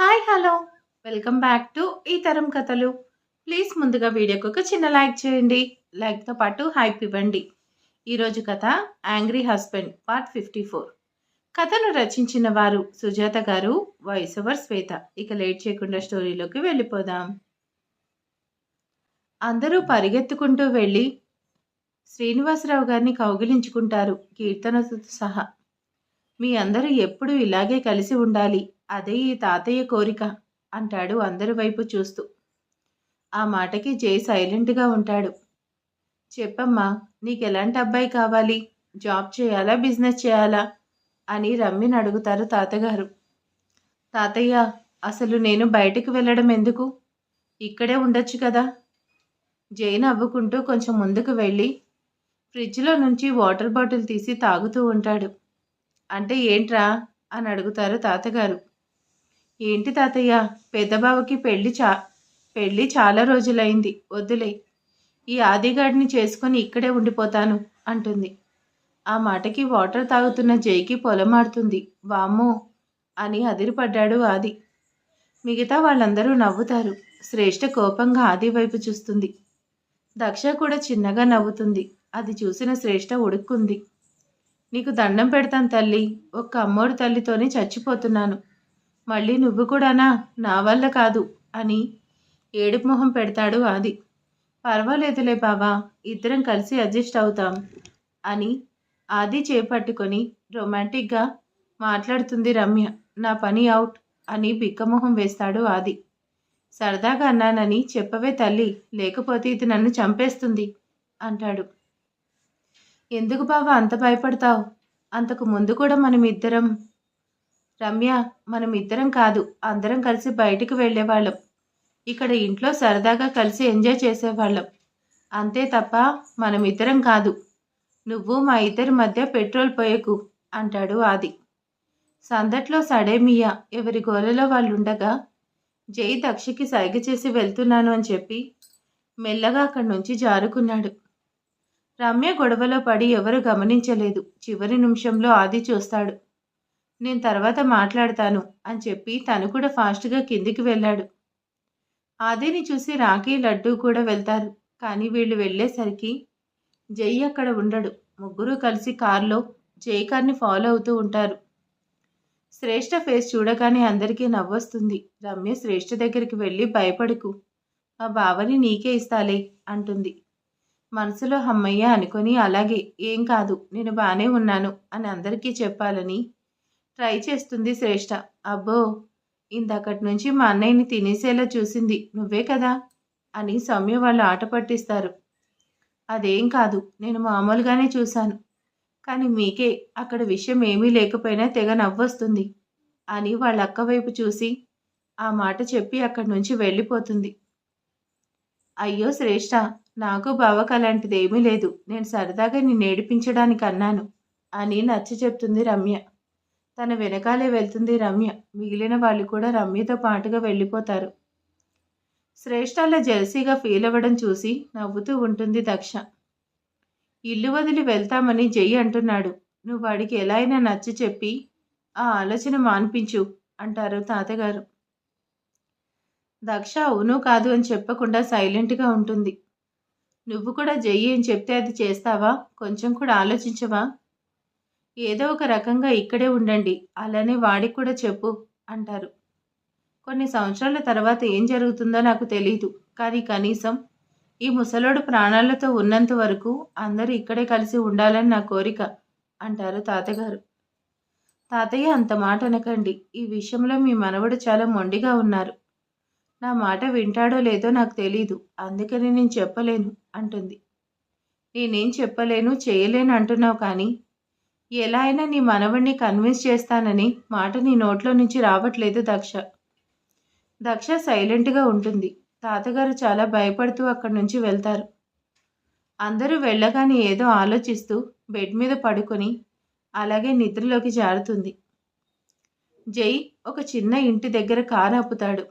Hi hello welcome back to ఈ తరం కథలు. ప్లీజ్ ముందుగా వీడియోకి ఒక చిన్న లైక్ చేయండి. లైక్తో పాటు హైప్ ఇవ్వండి. ఈరోజు కథ యాంగ్రీ హస్బెండ్ పార్ట్ 54. కథను రచించిన వారు సుజాత గారు, వాయిస్ ఓవర్ శ్వేత. ఇక లేట్ చేయకుండా స్టోరీలోకి వెళ్ళిపోదాం. అందరూ పరిగెత్తుకుంటూ వెళ్ళి శ్రీనివాసరావు గారిని కౌగిలించుకుంటారు, కీర్తనతో సహా. మీ అందరూ ఎప్పుడూ ఇలాగే కలిసి ఉండాలి, అదే ఈ తాతయ్య కోరిక అంటాడు అందరి వైపు చూస్తూ. ఆ మాటకి జై సైలెంట్గా ఉంటాడు. చెప్పమ్మా, నీకెలాంటి అబ్బాయి కావాలి? జాబ్ చేయాలా, బిజినెస్ చేయాలా అని రమ్యని అడుగుతారు తాతగారు. తాతయ్య, అసలు నేను బయటకు వెళ్ళడం ఎందుకు? ఇక్కడే ఉండొచ్చు కదా. జై నవ్వుకుంటూ కొంచెం ముందుకు వెళ్ళి ఫ్రిడ్జ్లో నుంచి వాటర్ బాటిల్ తీసి తాగుతూ ఉంటాడు. అంటే ఏంట్రా అని అడుగుతారు తాతగారు. ఏంటి తాతయ్య, పెద్దబావకి పెళ్ళి చాలా రోజులైంది, వద్దులే, ఈ ఆదిగాడిని చేసుకొని ఇక్కడే ఉండిపోతాను అంటుంది. ఆ మాటకి వాటర్ తాగుతున్న జైకి పొలమాడుతుంది. వామ్మో అని అదిరిపడ్డాడు ఆది. మిగతా వాళ్ళందరూ నవ్వుతారు. శ్రేష్ఠ కోపంగా ఆది వైపు చూస్తుంది. దక్ష కూడా చిన్నగా నవ్వుతుంది. అది చూసిన శ్రేష్ఠ ఉడుక్కుంది. నీకు దండం పెడతాను తల్లి, ఒక్క అమ్మోరు తల్లితోనే చచ్చిపోతున్నాను, మళ్ళీ నువ్వు కూడానా? నా వల్ల కాదు అని ఏడుపు మొహం పెడతాడు ఆది. పర్వాలేదులే బావా, ఇద్దరం కలిసి అడ్జస్ట్ అవుతాం అని ఆది చేపట్టుకొని రొమాంటిక్గా మాట్లాడుతుంది రమ్య. నా పని అవుట్ అని బిక్కమొహం వేస్తాడు ఆది. సరదాగా అన్నానని చెప్పవే తల్లి, లేకపోతే ఇది నన్ను చంపేస్తుంది అంటాడు. ఎందుకు బావా అంత భయపడతావు? అంతకు ముందు కూడా మనమిద్దరం రమ్య, మనమిద్దరం కాదు, అందరం కలిసి బయటికి వెళ్ళేవాళ్ళం. ఇక్కడ ఇంట్లో సరదాగా కలిసి ఎంజాయ్ చేసేవాళ్ళం, అంతే తప్ప మనమిద్దరం కాదు. నువ్వు మా ఇద్దరి మధ్య పెట్రోల్ పోయకు అంటాడు ఆది. సందట్లో సడేమియా ఎవరి గోలలో వాళ్ళుండగా జై దక్షకి సైగ చేసి వెళ్తున్నాను అని చెప్పి మెల్లగా అక్కడి నుంచి జారుకున్నాడు. రమ్య గొడవలో పడి ఎవరు గమనించలేదు. చివరి నిమిషంలో ఆది చూస్తాడు. నేను తర్వాత మాట్లాడతాను అని చెప్పి తను కూడా ఫాస్ట్గా కిందికి వెళ్ళాడు. ఆదిని చూసి రాఖీ, లడ్డు కూడా వెళ్తారు. కానీ వీళ్ళు వెళ్ళేసరికి జై అక్కడ ఉండడు. ముగ్గురు కలిసి కారులో జై కార్ని ఫాలో అవుతూ ఉంటారు. శ్రేష్ఠ ఫేస్ చూడగానే అందరికీ నవ్వొస్తుంది. రమ్య శ్రేష్ఠ దగ్గరికి వెళ్ళి భయపడకు, మా బావని నీకే ఇస్తాలే అంటుంది. మనసులో హమ్మయ్య అనుకొని అలాగే, ఏం కాదు, నేను బాగానే ఉన్నాను అని అందరికీ చెప్పాలని ట్రై చేస్తుంది శ్రేష్ఠ. అబ్బో, ఇందక్కడి నుంచి మా అన్నయ్యని తినేసేలా చూసింది నువ్వే కదా అని సౌమ్య వాళ్ళు ఆట పట్టిస్తారు. అదేం కాదు, నేను మామూలుగానే చూశాను, కానీ మీకే అక్కడ విషయం ఏమీ లేకపోయినా తెగ నవ్వొస్తుంది అని వాళ్ళ అక్క వైపు చూసి ఆ మాట చెప్పి అక్కడి నుంచి వెళ్ళిపోతుంది. అయ్యో శ్రేష్ఠ, నాకు బావకు అలాంటిదేమీ లేదు, నేను సరదాగా నిన్ను ఏడిపించడానికి అన్నాను అని నచ్చ చెప్తుంది రమ్య. తన వెనకాలే వెళ్తుంది రమ్య. మిగిలిన వాళ్ళు కూడా రమ్యతో పాటుగా వెళ్ళిపోతారు. శ్రేష్ఠ అలా జెల్సీగా ఫీల్ అవ్వడం చూసి నవ్వుతూ ఉంటుంది దక్ష. ఇల్లు వదిలి వెళ్తామని జై అంటున్నాడు, నువ్వు వాడికి ఎలా అయినా నచ్చ చెప్పి ఆ ఆలోచన మాన్పించు అంటారు తాతగారు. దక్ష అవును కాదు అని చెప్పకుండా సైలెంట్గా ఉంటుంది. నువ్వు కూడా జై అని చెప్తే అది చేస్తావా? కొంచెం కూడా ఆలోచించవా? ఏదో ఒక రకంగా ఇక్కడే ఉండండి, అలానే వాడికి కూడా చెప్పు అంటారు. కొన్ని సంవత్సరాల తర్వాత ఏం జరుగుతుందో నాకు తెలీదు, కానీ కనీసం ఈ ముసలోడు ప్రాణాలతో ఉన్నంత వరకు అందరూ ఇక్కడే కలిసి ఉండాలని నా కోరిక అంటారు తాతగారు. తాతయ్య, అంత మాట అనకండి, ఈ విషయంలో మీ మనవడు చాలా మొండిగా ఉన్నారు. నా మాట వింటాడో లేదో నాకు తెలీదు, అందుకని నేను చెప్పలేను అంటుంది. నేనేం చెప్పలేను చేయలేను అంటున్నావు, కానీ ఎలా అయినా నీ మనవడిని కన్విన్స్ చేస్తానని మాట నీ నోట్లో నుంచి రావట్లేదు దక్ష. దక్ష సైలెంట్గా ఉంటుంది. తాతగారు చాలా భయపడుతూ అక్కడి నుంచి వెళ్తారు. అందరూ వెళ్ళగానే ఏదో ఆలోచిస్తూ బెడ్ మీద పడుకొని అలాగే నిద్రలోకి జారుతుంది. జై ఒక చిన్న ఇంటి దగ్గర కారు ఆపుతాడు.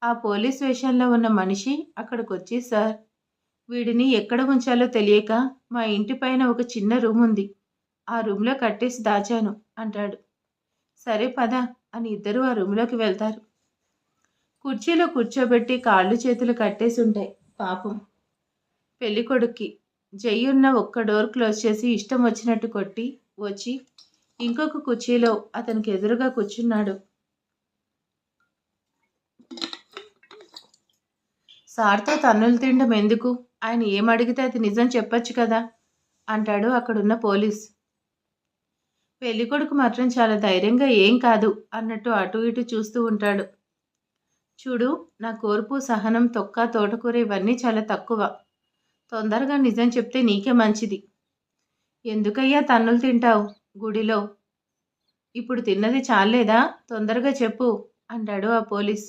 ఆ పోలీస్ వేషంలో ఉన్న మనిషి అక్కడికి వచ్చి, సార్, వీడిని ఎక్కడ ఉంచాలో తెలియక మా ఇంటి పైన ఒక చిన్న రూమ్ ఉంది, ఆ రూమ్లో కట్టేసి దాచాను అంటాడు. సరే పద అని ఇద్దరూ ఆ రూమ్లోకి వెళ్తారు. కుర్చీలో కూర్చోబెట్టి కాళ్ళు చేతులు కట్టేసి ఉంటాయి పాపం. పెళ్ళికొడుక్కి జయ్యున్న ఒక్క డోర్ క్లోజ్ చేసి ఇష్టం వచ్చినట్టు కొట్టి వచ్చి ఇంకొక కుర్చీలో అతనికి ఎదురుగా కూర్చున్నాడు. సార్తో తన్నులు తినడం ఎందుకు? ఆయన ఏమడిగితే అది నిజం చెప్పొచ్చు కదా అంటాడు అక్కడున్న పోలీస్. పెళ్ళికొడుకు మాత్రం చాలా ధైర్యంగా ఏం కాదు అన్నట్టు అటు ఇటు చూస్తూ ఉంటాడు. చూడు, నా కోర్పు, సహనం, తొక్క, తోటకూర ఇవన్నీ చాలా తక్కువ. తొందరగా నిజం చెప్తే నీకే మంచిది. ఎందుకయ్యా తన్నులు తింటావు గుడిలో? ఇప్పుడు తిన్నది చాలేదా? తొందరగా చెప్పు అంటాడు ఆ పోలీస్.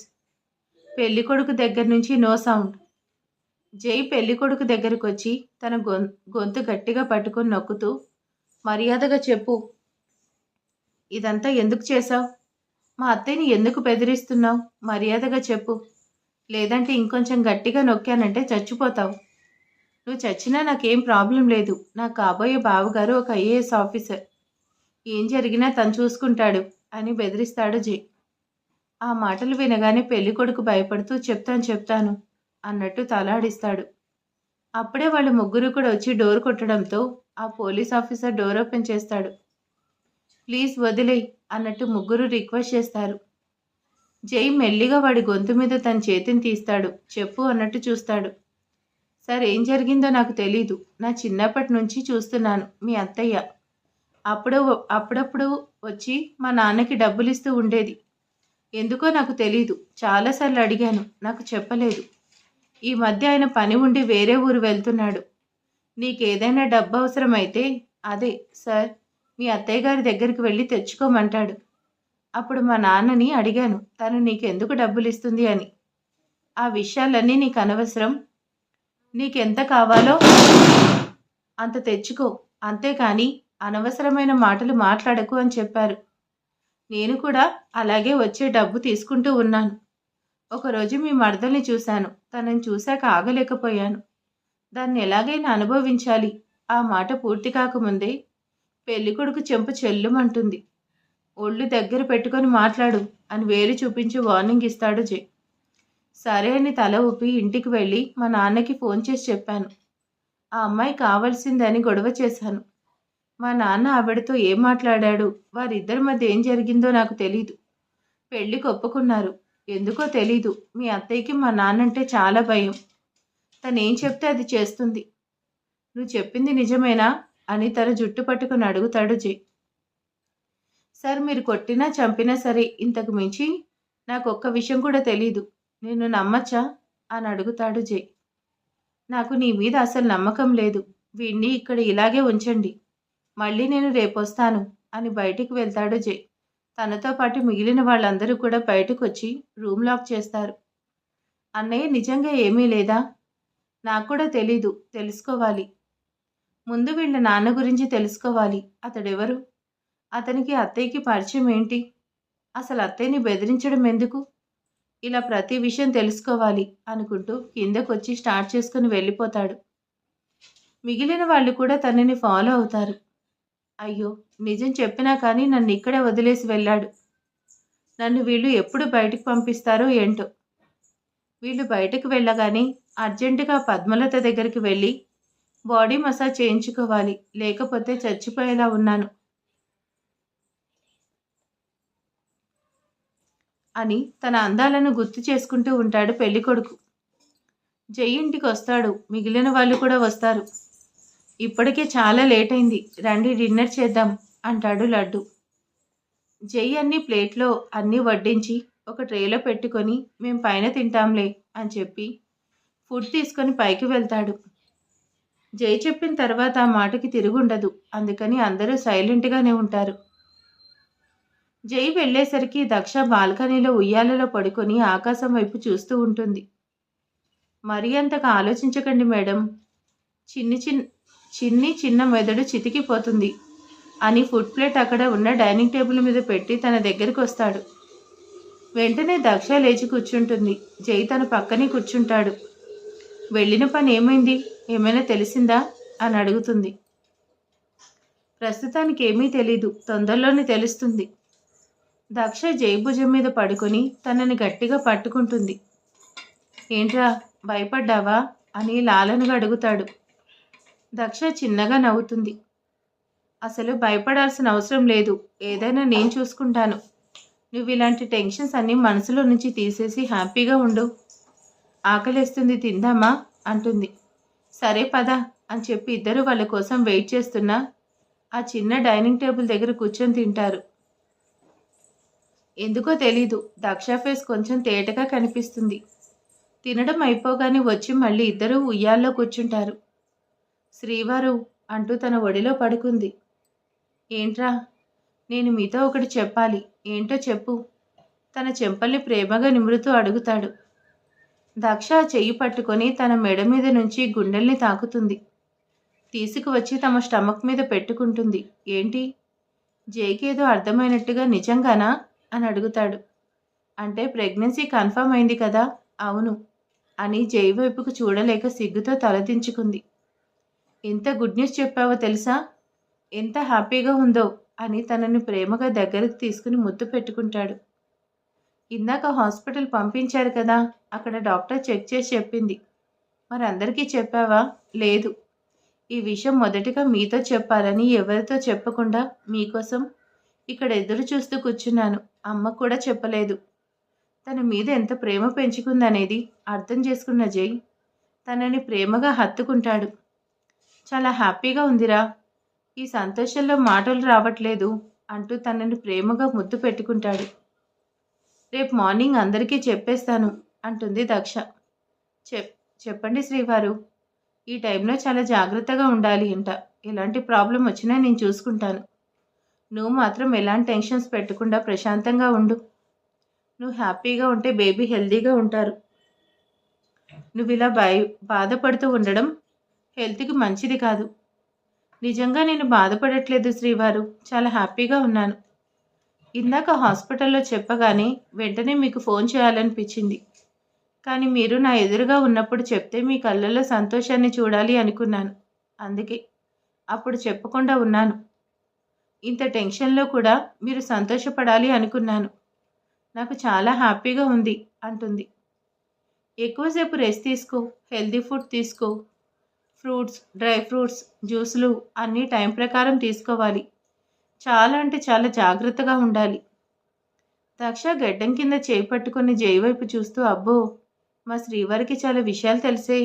పెళ్ళికొడుకు దగ్గర నుంచి నో సౌండ్. జై పెళ్ళికొడుకు దగ్గరకు వచ్చి తన గొంతు గట్టిగా పట్టుకొని నొక్కుతూ, మర్యాదగా చెప్పు, ఇదంతా ఎందుకు చేశావు? మా అత్తయ్యని ఎందుకు బెదిరిస్తున్నావు? మర్యాదగా చెప్పు, లేదంటే ఇంకొంచెం గట్టిగా నొక్కానంటే చచ్చిపోతావు. నువ్వు చచ్చినా నాకేం ప్రాబ్లం లేదు. నా కాబోయే బావగారు ఒక ఐఏఎస్ ఆఫీసర్. ఏం జరిగినా తను చూసుకుంటాడు అని బెదిరిస్తాడు జై. ఆ మాటలు వినగానే పెళ్ళికొడుకు భయపడుతూ చెప్తాను అన్నట్టు తలాడిస్తాడు. అప్పుడే వాళ్ళు ముగ్గురు కూడా వచ్చి డోర్ కొట్టడంతో ఆ పోలీస్ ఆఫీసర్ డోర్ ఓపెన్ చేస్తాడు. ప్లీజ్ వదిలేయ్ అన్నట్టు ముగ్గురు రిక్వెస్ట్ చేస్తారు. జై మెల్లిగా వాడి గొంతు మీద తన చేతిని తీస్తాడు. చెప్పు అన్నట్టు చూస్తాడు. సార్, ఏం జరిగిందో నాకు తెలీదు. నా చిన్నప్పటి నుంచి చూస్తున్నాను. మీ అత్తయ్య అప్పుడప్పుడు వచ్చి మా నాన్నకి డబ్బులు ఇస్తూ ఉండేది. ఎందుకో నాకు తెలీదు. చాలాసార్లు అడిగాను, నాకు చెప్పలేదు. ఈ మధ్య ఆయన పని ఉండి వేరే ఊరు వెళ్తున్నాడు. నీకేదైనా డబ్బు అవసరమైతే అదే సార్ మీ అత్తయ్య గారి దగ్గరికి వెళ్ళి తెచ్చుకోమంటాడు. అప్పుడు మా నాన్నని అడిగాను, తను నీకెందుకు డబ్బులు ఇస్తుంది అని. ఆ విషయాలన్నీ నీకు అనవసరం. నీకెంత కావాలో అంత తెచ్చుకో, అంతేకాని అనవసరమైన మాటలు మాట్లాడకు అని చెప్పారు. నేను కూడా అలాగే వచ్చే డబ్బు తీసుకుంటూ ఉన్నాను. ఒకరోజు మీ మరదల్ని చూశాను. తనని చూశాక ఆగలేకపోయాను. దాన్ని ఎలాగైనా అనుభవించాలి. ఆ మాట పూర్తి కాకముందే పెళ్ళికొడుకు చెంపు చెల్లుమంటుంది. ఒళ్ళు దగ్గర పెట్టుకొని మాట్లాడు అని వేలు చూపించి వార్నింగ్ ఇస్తాడు జై. సరే అని తల ఊపి ఇంటికి వెళ్ళి మా నాన్నకి ఫోన్ చేసి చెప్పాను. ఆ అమ్మాయి కావాల్సిందని గొడవ చేశాను. మా నాన్న ఆవిడతో ఏం మాట్లాడాడు, వారిద్దరి మధ్య ఏం జరిగిందో నాకు తెలీదు. పెళ్ళికి ఒప్పుకున్నారు. ఎందుకో తెలీదు. మీ అత్తయ్యకి మా నాన్నంటే చాలా భయం. తనేం చెప్తే అది చేస్తుంది. నువ్వు చెప్పింది నిజమేనా అని తన జుట్టు పట్టుకుని అడుగుతాడు జై. సార్, మీరు కొట్టినా చంపినా సరే ఇంతకు మించి నాకు ఒక్క విషయం కూడా తెలీదు. నేను నమ్మచ్చా అని అడుగుతాడు జై. నాకు నీ మీద అసలు నమ్మకం లేదు. వీణ్ణి ఇక్కడ ఇలాగే ఉంచండి. మళ్ళీ నేను రేపొస్తాను అని బయటికి వెళ్తాడు జై. తనతో పాటు మిగిలిన వాళ్ళందరూ కూడా బయటకు వచ్చి రూమ్ లాక్ చేస్తారు. అన్నయ్య నిజంగా ఏమీ లేదా? నాకు కూడా తెలీదు. తెలుసుకోవాలి. ముందు వీళ్ళ నాన్న గురించి తెలుసుకోవాలి. అతడెవరు? అతనికి అత్తయ్యకి పరిచయం ఏంటి? అసలు అత్తయ్యని బెదిరించడం ఎందుకు? ఇలా ప్రతి విషయం తెలుసుకోవాలి అనుకుంటూ కిందకొచ్చి స్టార్ట్ చేసుకుని వెళ్ళిపోతాడు. మిగిలిన వాళ్ళు కూడా తనని ఫాలో అవుతారు. అయ్యో, నిజం చెప్పినా కానీ నన్ను ఇక్కడే వదిలేసి వెళ్ళాడు. నన్ను వీళ్ళు ఎప్పుడు బయటకు పంపిస్తారో ఏంటో. వీళ్ళు బయటకు వెళ్ళగానే అర్జెంటుగా పద్మలత దగ్గరికి వెళ్ళి బాడీ మసాజ్ చేయించుకోవాలి, లేకపోతే చచ్చిపోయేలా ఉన్నాను అని తన అందాలను గుర్తు చేసుకుంటూ ఉంటాడు పెళ్ళికొడుకు. జై ఇంటికి వస్తాడు. మిగిలిన వాళ్ళు కూడా వస్తారు. ఇప్పటికే చాలా లేట్ అయింది, రండి డిన్నర్ చేద్దాం అంటాడు లడ్డు. జై అన్ని ప్లేట్లో అన్నీ వడ్డించి ఒక ట్రేలో పెట్టుకొని మేం పైన తింటాంలే అని చెప్పి ఫుడ్ తీసుకొని పైకి వెళ్తాడు. జై చెప్పిన తర్వాత ఆ మాటకి తిరుగుండదు. అందుకని అందరూ సైలెంట్గానే ఉంటారు. జై వెళ్ళేసరికి దక్ష బాల్కనీలో ఉయ్యాలలో పడుకొని ఆకాశం వైపు చూస్తూ ఉంటుంది. మరీ అంతగా ఆలోచించకండి మేడం, చిన్న మెదడు చితికిపోతుంది అని ఫుడ్ ప్లేట్ అక్కడ ఉన్న డైనింగ్ టేబుల్ మీద పెట్టి తన దగ్గరికి వస్తాడు. వెంటనే దక్ష లేచి కూర్చుంటుంది. జై తన పక్కనే కూర్చుంటాడు. వెళ్ళిన పని ఏమైంది, ఏమైనా తెలిసిందా అని అడుగుతుంది. ప్రస్తుతానికి ఏమీ తెలీదు, తొందరలోనే తెలుస్తుంది. దక్ష జై భుజం మీద పడుకొని తనని గట్టిగా పట్టుకుంటుంది. ఏంట్రా భయపడ్డావా అని లాలనగా అడుగుతాడు. దక్ష చిన్నగా నవ్వుతుంది. అసలు భయపడాల్సిన అవసరం లేదు, ఏదైనా నేను చూసుకుంటాను. నువ్వు ఇలాంటి టెన్షన్స్ అన్నీ మనసులో నుంచి తీసేసి హ్యాపీగా ఉండు. ఆకలేస్తుంది తిందామా అంటుంది. సరే పద అని చెప్పి ఇద్దరు వాళ్ళ కోసం వెయిట్ చేస్తున్నా ఆ చిన్న డైనింగ్ టేబుల్ దగ్గర కూర్చొని తింటారు. ఎందుకో తెలీదు, దక్ష ఫేస్ కొంచెం తేటగా కనిపిస్తుంది. తినడం అయిపోగానే వచ్చి మళ్ళీ ఇద్దరూ ఉయ్యాల్లో కూర్చుంటారు. శ్రీవారు అంటూ తన ఒడిలో పడుకుంది. ఏంట్రా, నేను మీతో ఒకటి చెప్పాలి, ఏంటో చెప్పు. తన చెంపల్ని ప్రేమగా నిమురుతూ అడుగుతాడు. దక్ష చెయ్యి పట్టుకొని తన మెడ మీద నుంచి గుండెల్ని తాకుతుంది. తీసుకువచ్చి తమ స్టమక్ మీద పెట్టుకుంటుంది. ఏంటి? జైకేదో అర్థమైనట్టుగా నిజంగానా అని అడుగుతాడు. అంటే ప్రెగ్నెన్సీ కన్ఫర్మ్ అయింది కదా? అవును అని జై వైపుకు చూడలేక సిగ్గుతో తలదించుకుంది. ఎంత గుడ్ న్యూస్ చెప్పావో తెలుసా? ఎంత హ్యాపీగా ఉందో అని తనని ప్రేమగా దగ్గరకు తీసుకుని ముద్దు పెట్టుకుంటాడు. ఇందాక హాస్పిటల్ పంపించారు కదా, అక్కడ డాక్టర్ చెక్ చేసి చెప్పింది. మరి అందరికీ చెప్పావా? లేదు, ఈ విషయం మొదటిగా మీతో చెప్పాలని ఎవరితో చెప్పకుండా మీకోసం ఇక్కడ ఎదురు చూస్తూ కూర్చున్నాను. అమ్మకు కూడా చెప్పలేదు. తన మీద ఎంత ప్రేమ పెంచుకుందనేది అర్థం చేసుకున్న జై తనని ప్రేమగా హత్తుకుంటాడు. చాలా హ్యాపీగా ఉందిరా, ఈ సంతోషంలో మాటలు రావట్లేదు అంటూ తనని ప్రేమగా ముద్దు పెట్టుకుంటాడు. రేపు మార్నింగ్ అందరికీ చెప్పేస్తాను అంటుంది దక్ష. చెప్పండి శ్రీవారు, ఈ టైంలో చాలా జాగ్రత్తగా ఉండాలి అంట. ఎలాంటి ప్రాబ్లం వచ్చినా నేను చూసుకుంటాను. నువ్వు మాత్రం ఎలాంటి టెన్షన్స్ పెట్టకుండా ప్రశాంతంగా ఉండు. నువ్వు హ్యాపీగా ఉంటే బేబీ హెల్తీగా ఉంటారు. నువ్వు ఇలా బాధపడుతూ ఉండడం హెల్త్కి మంచిది కాదు. నిజంగా నేను బాధపడట్లేదు శ్రీవారు, చాలా హ్యాపీగా ఉన్నాను. ఇందాక హాస్పిటల్లో చెప్పగానే వెంటనే మీకు ఫోన్ చేయాలనిపించింది. కానీ మీరు నా ఎదురుగా ఉన్నప్పుడు చెప్తే మీ కళ్ళల్లో సంతోషాన్ని చూడాలి అనుకున్నాను. అందుకే అప్పుడు చెప్పకుండా ఉన్నాను. ఇంత టెన్షన్లో కూడా మీరు సంతోషపడాలి అనుకున్నాను. నాకు చాలా హ్యాపీగా ఉంది అంటుంది. ఎక్కువసేపు రెస్ట్ తీసుకో, హెల్తీ ఫుడ్ తీసుకో. ఫ్రూట్స్, డ్రై ఫ్రూట్స్, జ్యూసులు అన్నీ టైం ప్రకారం తీసుకోవాలి. చాలా అంటే చాలా జాగ్రత్తగా ఉండాలి. దక్ష గడ్డం కింద చేయి పట్టుకుని జై వైపు చూస్తూ, అబ్బో, మా శ్రీవారికి చాలా విషయాలు తెలిసే.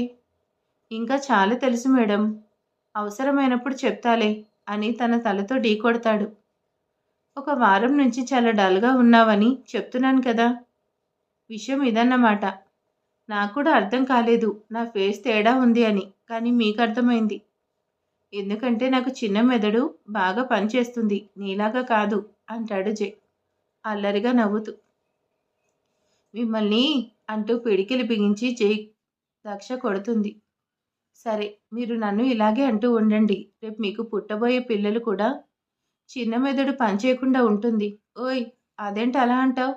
ఇంకా చాలా తెలుసు మేడం, అవసరమైనప్పుడు చెప్తాలే అని తన తలతో ఢీకొడతాడు. ఒక వారం నుంచి చాలా డల్గా ఉన్నావని చెప్తున్నాను కదా. విషయం ఇదన్నమాట. నాకు కూడా అర్థం కాలేదు నా ఫేస్ తేడా ఉంది అని, కానీ మీకు అర్థమైంది. ఎందుకంటే నాకు చిన్న మెదడు బాగా పనిచేస్తుంది, నీలాగా కాదు అంటాడు జై అల్లరిగా నవ్వుతూ. మిమ్మల్ని అంటూ పిడికిలి బిగించి జై దక్ష కొడుతుంది. సరే, మీరు నన్ను ఇలాగే అంటూ ఉండండి. రేపు మీకు పుట్టబోయే పిల్లలు కూడా చిన్న మెదడు పనిచేయకుండా ఉంటుంది. ఓయ్, అదేంటి అలా అంటావు?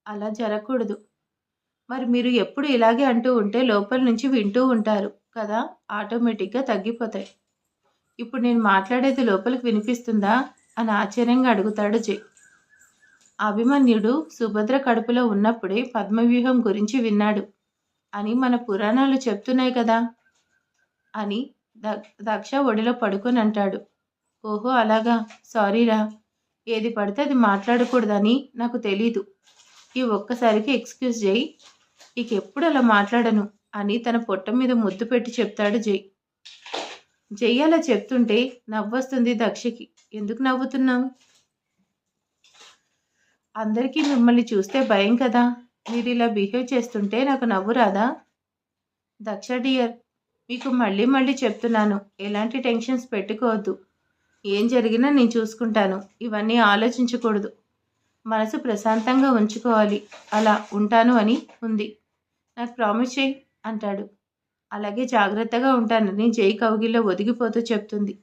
అలా జరగకూడదు. మరి మీరు ఎప్పుడు ఇలాగే అంటూ ఉంటే లోపల నుంచి వింటూ ఉంటారు కదా, ఆటోమేటిక్గా తగ్గిపోతాయి. ఇప్పుడు నేను మాట్లాడేది లోపలికి వినిపిస్తుందా అని ఆశ్చర్యంగా అడుగుతాడు జై. అభిమన్యుడు సుభద్ర కడుపులో ఉన్నప్పుడే పద్మవ్యూహం గురించి విన్నాడు అని మన పురాణాలు చెప్తున్నాయి కదా అని దక్ష ఒడిలో పడుకొని అంటాడు. ఓహో అలాగా, సారీరా, ఏది పడితే అది మాట్లాడకూడదని నాకు తెలీదు. ఈ ఒక్కసారికి ఎక్స్క్యూజ్ జై, ఇక ఎప్పుడు అలా మాట్లాడను అని తన పొట్ట మీద ముద్దు పెట్టి చెప్తాడు జై. జై అలా చెప్తుంటే నవ్వొస్తుంది దక్షకి. ఎందుకు నవ్వుతున్నావు? అందరికీ మిమ్మల్ని చూస్తే భయం కదా, మీరు ఇలా బిహేవ్ చేస్తుంటే నాకు నవ్వు రాదా? దక్ష డియర్, మీకు మళ్ళీ మళ్ళీ చెప్తున్నాను, ఎలాంటి టెన్షన్స్ పెట్టుకోవద్దు. ఏం జరిగినా నేను చూసుకుంటాను. ఇవన్నీ ఆలోచించకూడదు. మనసు ప్రశాంతంగా ఉంచుకోవాలి. అలా ఉంటాను అని ఉంది. నాకు ప్రామిస్ చేయి అంటాడు. అలాగే జాగ్రత్తగా ఉంటానని జై కౌగిల్లో ఒదిగిపోతూ చెప్తుంది.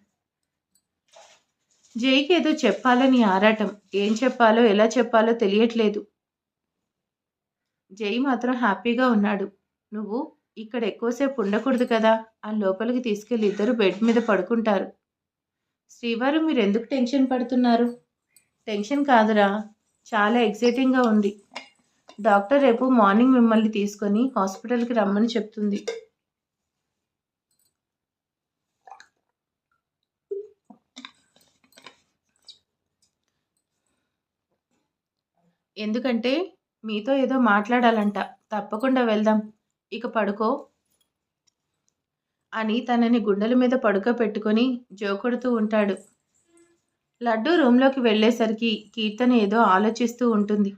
జైకి ఏదో చెప్పాలని ఆరాటం. ఏం చెప్పాలో ఎలా చెప్పాలో తెలియట్లేదు. జై మాత్రం హ్యాపీగా ఉన్నాడు. నువ్వు ఇక్కడ ఎక్కువసేపు ఉండకూడదు కదా అని లోపలికి తీసుకెళ్ళి ఇద్దరు బెడ్ మీద పడుకుంటారు. శ్రీవారు, మీరెందుకు టెన్షన్ పడుతున్నారు? టెన్షన్ కాదురా, చాలా ఎక్సైటింగ్గా ఉంది. డాక్టర్ రేపు మార్నింగ్ మిమ్మల్ని తీసుకొని హాస్పిటల్కి రమ్మని చెప్తుంది. ఎందుకంటే మీతో ఏదో మాట్లాడాలంట. తప్పకుండా వెళ్దాం. ఇక పడుకో అని తనని గుండెల మీద పడుకోపెట్టుకొని జోకొడుతూ ఉంటాడు. లడ్డు రూంలోకి వెళ్ళేసరికి కీర్తన ఏదో ఆలోచిస్తూ ఉంటుంది.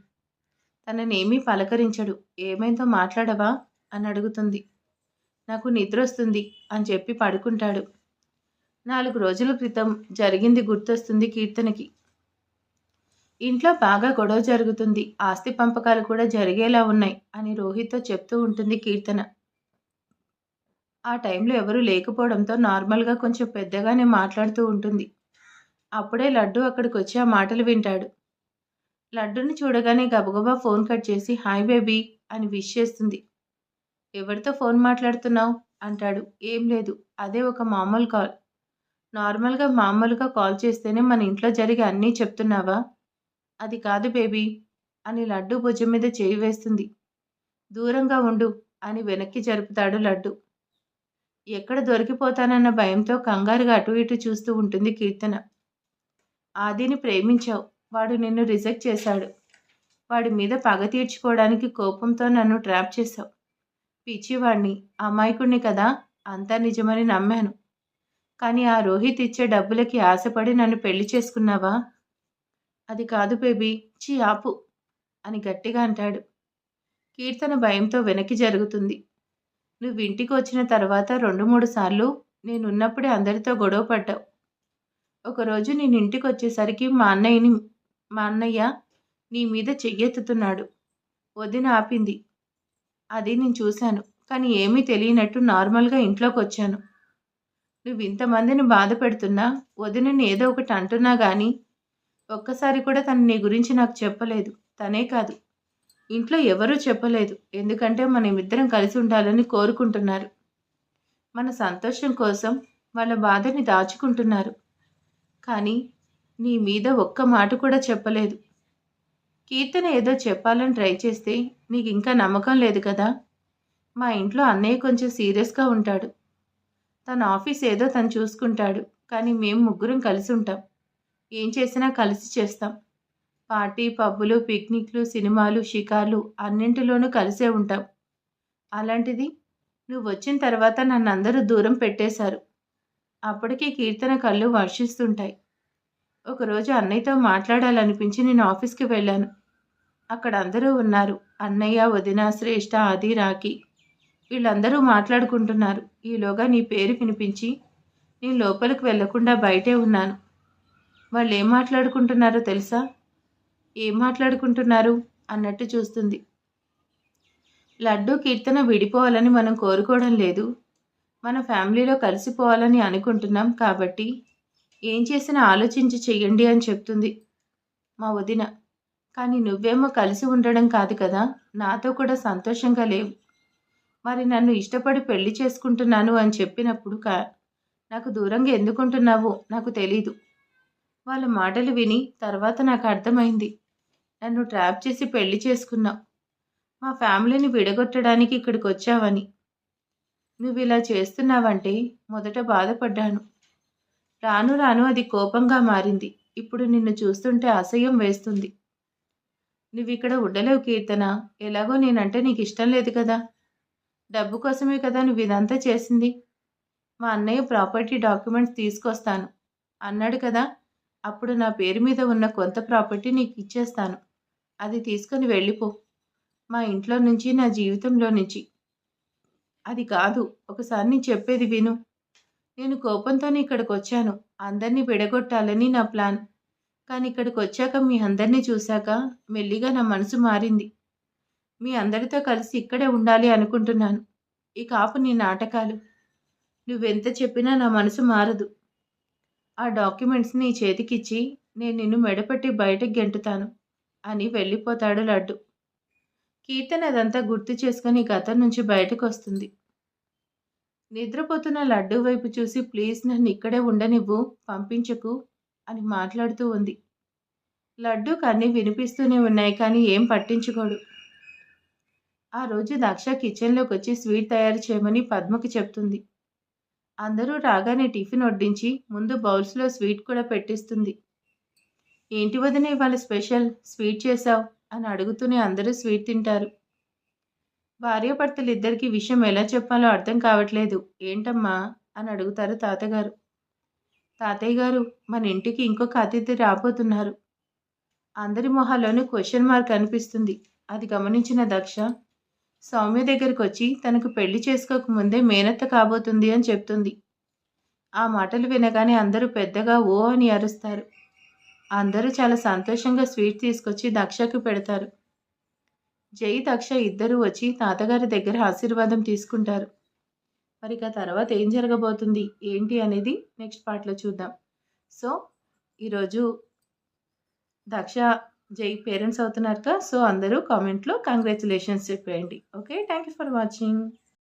తననేమీ పలకరించడు. ఏమైందో మాట్లాడవా అని అడుగుతుంది. నాకు నిద్రొస్తుంది అని చెప్పి పడుకుంటాడు. 4 రోజుల క్రితం జరిగింది గుర్తొస్తుంది కీర్తనకి. ఇంట్లో బాగా గొడవ జరుగుతుంది. ఆస్తి పంపకాలు కూడా జరిగేలా ఉన్నాయి అని రోహిత్తో చెప్తూ ఉంటుంది కీర్తన. ఆ టైంలో ఎవరూ లేకపోవడంతో నార్మల్గా కొంచెం పెద్దగానే మాట్లాడుతూ ఉంటుంది. అప్పుడే లడ్డు అక్కడికి వచ్చి ఆ మాటలు వింటాడు. లడ్డుని చూడగానే గబగబా ఫోన్ కట్ చేసి హాయ్ బేబీ అని విష్ చేస్తుంది. ఎవరితో ఫోన్ మాట్లాడుతున్నావు అంటాడు. ఏం లేదు, అదే ఒక మామూలు కాల్. నార్మల్గా మామూలుగా కాల్ చేస్తేనే మన ఇంట్లో జరిగే అన్నీ చెప్తున్నావా? అది కాదు బేబీ అని లడ్డు భుజం మీద చేయి వేస్తుంది. దూరంగా ఉండు అని వెనక్కి జరుపుతాడు లడ్డు. ఎక్కడ దొరికిపోతానన్న భయంతో కంగారుగా అటు ఇటు చూస్తూ ఉంటుంది కీర్తన. ఆదిని ప్రేమించావు, వాడు నిన్ను రిజెక్ట్ చేశాడు. వాడి మీద పగ తీర్చుకోవడానికి కోపంతో నన్ను ట్రాప్ చేశావు. పిచ్చివాణ్ణి, అమాయకుణ్ణి కదా, అంతా నిజమని నమ్మాను. కానీ ఆ రోహిత్ ఇచ్చే డబ్బులకి ఆశపడి నన్ను పెళ్లి చేసుకున్నావా? అది కాదు బేబీ, చీ ఆపు అని గట్టిగా అంటాడు. కీర్తన భయంతో వెనక్కి జరుగుతుంది. నువ్వు ఇంటికి వచ్చిన తర్వాత 2-3 సార్లు నేనున్నప్పుడే అందరితో గొడవ పడ్డావు. ఒకరోజు నేను ఇంటికి వచ్చేసరికి మా అన్నయ్య నీ మీద చెయ్యెత్తుతున్నాడు. వదిన ఆపింది. అది నేను చూశాను. కానీ ఏమీ తెలియనట్టు నార్మల్గా ఇంట్లోకి వచ్చాను. నువ్వు ఇంతమందిని బాధ పెడుతున్నా, వదినని ఏదో ఒకటి అంటున్నా కానీ ఒక్కసారి కూడా తను నీ గురించి నాకు చెప్పలేదు. తనే కాదు, ఇంట్లో ఎవరూ చెప్పలేదు. ఎందుకంటే మనమిద్దరం కలిసి ఉండాలని కోరుకుంటున్నారు. మన సంతోషం కోసం వాళ్ళ బాధని దాచుకుంటున్నారు. కానీ నీ మీద ఒక్క మాట కూడా చెప్పలేదు. కీర్తన ఏదో చెప్పాలని ట్రై చేస్తే నీకు ఇంకా నమ్మకం లేదు కదా? మా ఇంట్లో అన్నయ్య కొంచెం సీరియస్గా ఉంటాడు. తన ఆఫీస్ ఏదో తను చూసుకుంటాడు. కానీ మేము ముగ్గురం కలిసి ఉంటాం. ఏం చేసినా కలిసి చేస్తాం. పార్టీ, పబ్బులు, పిక్నిక్లు, సినిమాలు, షికార్లు అన్నింటిలోనూ కలిసే ఉంటాం. అలాంటిది నువ్వు వచ్చిన తర్వాత నన్ను అందరూ దూరం పెట్టేశారు. అప్పటికే కీర్తన కళ్ళు వర్షిస్తుంటాయి. ఒకరోజు అన్నయ్యతో మాట్లాడాలనిపించి నేను ఆఫీస్కి వెళ్ళాను. అక్కడ అందరూ ఉన్నారు. అన్నయ్య, వదిన, శ్రేష్ఠ, ఆది, రాఖీ వీళ్ళందరూ మాట్లాడుకుంటున్నారు. ఈలోగా నీ పేరు వినిపించి నేను లోపలికి వెళ్లకుండా బయటే ఉన్నాను. వాళ్ళు ఏం మాట్లాడుకుంటున్నారో తెలుసా? ఏం మాట్లాడుకుంటున్నారు అన్నట్టు చూస్తుంది. లడ్డు, కీర్తన విడిపోవాలని మనం కోరుకోవడం లేదు. మన ఫ్యామిలీలో కలిసిపోవాలని అనుకుంటున్నాం. కాబట్టి ఏం చేసినా ఆలోచించి చెయ్యండి అని చెప్తుంది మా వదిన. కానీ నువ్వేమో కలిసి ఉండడం కాదు కదా, నాతో కూడా సంతోషంగా లేవు. మరి నన్ను ఇష్టపడి పెళ్లి చేసుకుంటున్నాను అని చెప్పినప్పుడు నాకు దూరంగా ఎందుకుంటున్నావో నాకు తెలీదు. వాళ్ళ మాటలు విని తర్వాత నాకు అర్థమైంది. నన్ను ట్రాప్ చేసి పెళ్లి చేసుకున్నావు. మా ఫ్యామిలీని విడగొట్టడానికి ఇక్కడికి వచ్చావని. నువ్వు ఇలా చేస్తున్నావంటే మొదట బాధపడ్డాను. రాను రాను అది కోపంగా మారింది. ఇప్పుడు నిన్ను చూస్తుంటే అసహ్యం వేస్తుంది. నువ్విక్కడ ఉండలేవు కీర్తన. ఎలాగో నేనంటే నీకు ఇష్టం లేదు కదా. డబ్బు కోసమే కదా నువ్వు ఇదంతా చేసింది. మా అన్నయ్య ప్రాపర్టీ డాక్యుమెంట్స్ తీసుకొస్తాను అన్నాడు కదా. అప్పుడు నా పేరు మీద ఉన్న కొంత ప్రాపర్టీ నీకు ఇచ్చేస్తాను. అది తీసుకొని వెళ్ళిపో. మా ఇంట్లో నుంచి, నా జీవితంలో నుంచి. అది కాదు, ఒకసారి నేను చెప్పేది విను. నేను కోపంతోనే ఇక్కడికి వచ్చాను. అందరినీ విడగొట్టాలని నా ప్లాన్. కానీ ఇక్కడికి వచ్చాక మీ అందరినీ చూశాక మెల్లిగా నా మనసు మారింది. మీ అందరితో కలిసి ఇక్కడే ఉండాలి అనుకుంటున్నాను. ఇక ఆపు నీ నాటకాలు. నువ్వెంత చెప్పినా నా మనసు మారదు. ఆ డాక్యుమెంట్స్ నీ చేతికిచ్చి నేను నిన్ను మెడపట్టి బయటకు గెంటుతాను అని వెళ్ళిపోతాడు లడ్డు. కీర్తన అదంతా గుర్తు చేసుకుని గతం నుంచి బయటకు వస్తుంది. నిద్రపోతున్న లడ్డు వైపు చూసి ప్లీజ్ నన్ను ఇక్కడే ఉండనివ్వు, పంపించకు అని మాట్లాడుతూ ఉంది. లడ్డూకి అన్నీ వినిపిస్తూనే ఉన్నాయి కానీ ఏం పట్టించుకోడు. ఆ రోజు దక్ష కిచెన్లోకి వచ్చి స్వీట్ తయారు చేయమని పద్మకి చెప్తుంది. అందరూ రాగానే టిఫిన్ వడ్డించి ముందు బౌల్స్లో స్వీట్ కూడా పెట్టిస్తుంది. ఏంటి వదిన ఇవాళ స్పెషల్ స్వీట్ చేశావు అని అడుగుతూనే అందరూ స్వీట్ తింటారు. భార్యాభర్తలు ఇద్దరికి విషయం ఎలా చెప్పాలో అర్థం కావట్లేదు. ఏంటమ్మా అని అడుగుతారు తాతగారు. తాతయ్య గారు, మన ఇంటికి ఇంకొక అతిథి రాబోతున్నారు. అందరి మొహాల్లోనూ క్వశ్చన్ మార్క్ అనిపిస్తుంది. అది గమనించిన దక్ష సౌమ్య దగ్గరికి వచ్చి తనకు పెళ్లి చేసుకోకముందే మేనత్త కాబోతుంది అని చెప్తుంది. ఆ మాటలు వినగానే అందరూ పెద్దగా ఓ అని అరుస్తారు. అందరూ చాలా సంతోషంగా స్వీట్ తీసుకొచ్చి దక్షకు పెడతారు. జై, దక్ష ఇద్దరూ వచ్చి తాతగారి దగ్గర ఆశీర్వాదం తీసుకుంటారు. మరి ఇక తర్వాత ఏం జరగబోతుంది ఏంటి అనేది నెక్స్ట్ పార్ట్లో చూద్దాం. సో ఈరోజు దక్ష జై పేరెంట్స్ అవుతున్నారు కదా, సో అందరూ కామెంట్లో కంగ్రాచులేషన్స్ చెప్పేయండి. Okay, thank you for watching.